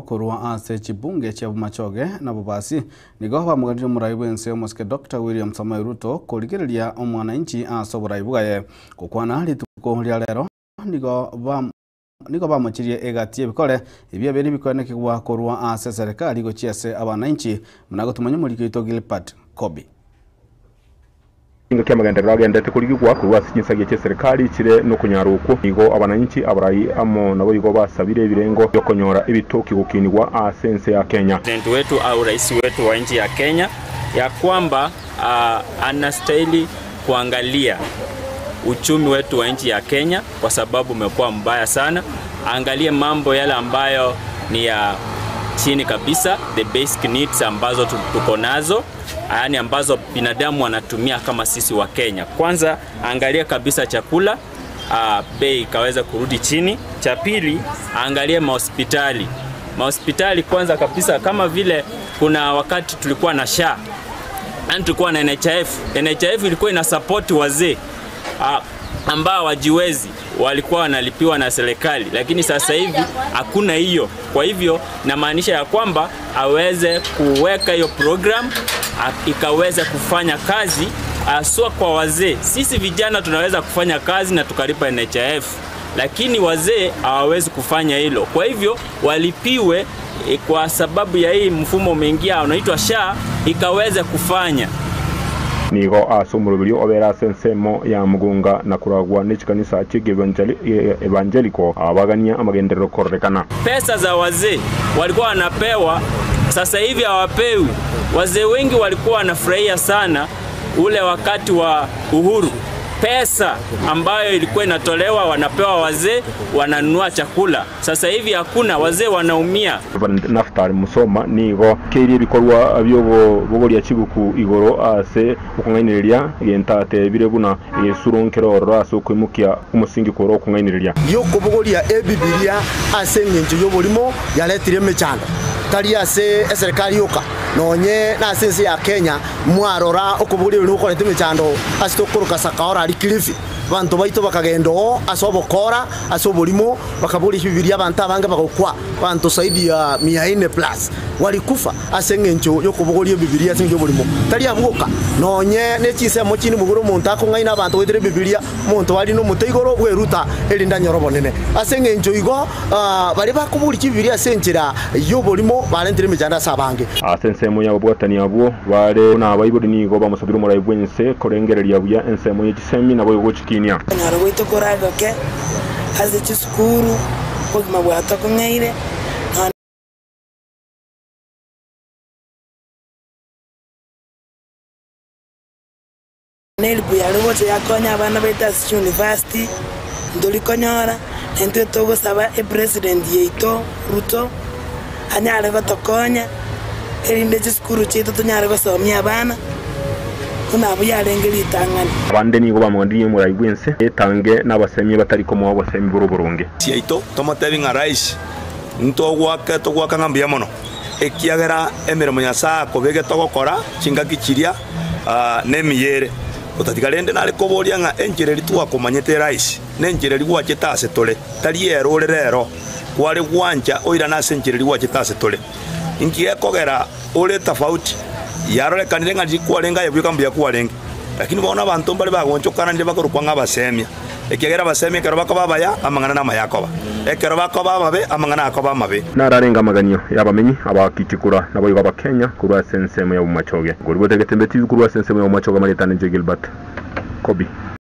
kurwa ase chibunge cha Bumachoge na Bubasi nigo bamuganire murayi bwense Muske Dr. William Samoei Ruto kurigereria omwananchi ase oburayi bwaye gukwana rituko ria lero nigo bamuchirie egatie bikore ibyo biri bikonekegwa kurwa ase serikali gochiase abananchi munagotumanya muri ito Gilbert Kobi inga kyamagendera agendete kurigwa kurwa sinyisagiye cye serikali kire no kunyaruko nigo abananchi aburayi amo nabo yigo basabire birengo yo konyora ibitoki gukinirwa asense ya Kenya. President wetu au rais wetu wa nchi ya Kenya ya kwamba anastahili kuangalia uchumi wetu wa nchi ya Kenya kwa sababu umekuwa mbaya sana. Angalie mambo yale ambayo ni ya chini kabisa, the basic needs ambazo tuko nazo, yani ambazo binadamu wanatumia kama sisi wa Kenya. Kwanza angalie kabisa chakula, bei kaweza kurudi chini. Cha pili angalie mahospitali. Mahospitali kwanza kabisa, kama vile kuna wakati tulikuwa na SHA, tulikuwa na NHIF. NHIF ilikuwa ina support wazee ambao wajiwezi walikuwa wanalipiwa na serikali, lakini sasa hivi hakuna hiyo. Kwa hivyo namaanisha ya kwamba aweze kuweka hiyo program ikaweza kufanya kazi aswa kwa wazee. Sisi vijana tunaweza kufanya kazi na tukalipa NHIF, lakini wazee hawawezi kufanya hilo. Kwa hivyo walipiwe kwa sababu ya hii mfumo umeingia unaitwa SHA ikaweza kufanya. Nigo asumurubiri obera sensemo ya Mugunga na kuragwa n'ikikanisa cy'Evangelical abagania amagenderero korekana. Pesa za wazee walikuwa wanapewa, sasa hivi hawapewi. Wazee wengi walikuwa wanafurahia sana ule wakati wa uhuru. Pesa ambayo ilikuwa inatolewa wanapewa wazee, wananunua chakula. Sasa hivi hakuna, wazee wanaumia. Naftali Musoma nigo kiri bikorwa byobo bogoria chibuku igoro ase ukungainiria yentate birebuna yesuronkero raso kwimukia umusingi koro kungainiria yo kubogoria ebibilia ase ngenjo yobolimo yaletire mechano tari ase serikali yoka nonye na sense ya Kenya mwarora okubogoria no korete mechando ase tokuruka sakaora ali Kilifi bantu baito bakagendo asobokora asobolimo bakaburi bibilia bantu abange bakokwa bantu saidi ya 400+ walikufa asengencho yokubogoria bibilia singe bolimo tari abuka nonye nechise mochini muguru muntu akungaina abantu wetere bibilia muntu wali no muteigoro weruta elinda nyorobo nene asengencho igo bali bakuburi bibilia senchira yobolimo balentire mejanda sabange asensemo yabo bwatani abo bale na bayibodi nigo bamusabira umurayi bwense korengereria buya ensemo y'ikisemi nabo yogochikinia nyaro wito koragoke haze chiskuru kogima bwata kungaire Nelbu ya robote ya konya abana beta university ndoli konyora ente togo saba president yeito Ruto anyale gotokonya erinde chiskuru chito tunyare gosomia abana kuna abuyarengeri tangana abande nigo bamwandiye murayi bwense etange n'abasemi batari ko mu basemi buruburunge yeito tomotebi nga rais ntogwaka togwaka ngambia mono ekiagera emirimo nyasa kobege togokora chingakichiria nemiyere utatigarende nari koboria nga enjereri twakomanyete rais nenjereri gwachitase tole tari erorero kwari gwanja oira na senjereri gwachitase tole ingie kogera ore tofauti yarore kanire nga jikwarenga yebwika mbya kwarenga lakini baona abantu bali bagonchokana ndi bakorupanga abasemia ekigera basemia kero bakababaya amangana na mayakoba ekero bakobababe amangana akoba mabe nararenga maganyo yabamenyi abakitikura nabo yiba Kenya kurwa sensemo ya Bumachoge guri botegete mbeti kurwa sensemo ya Bumachoge maritane Gilbert Kobi.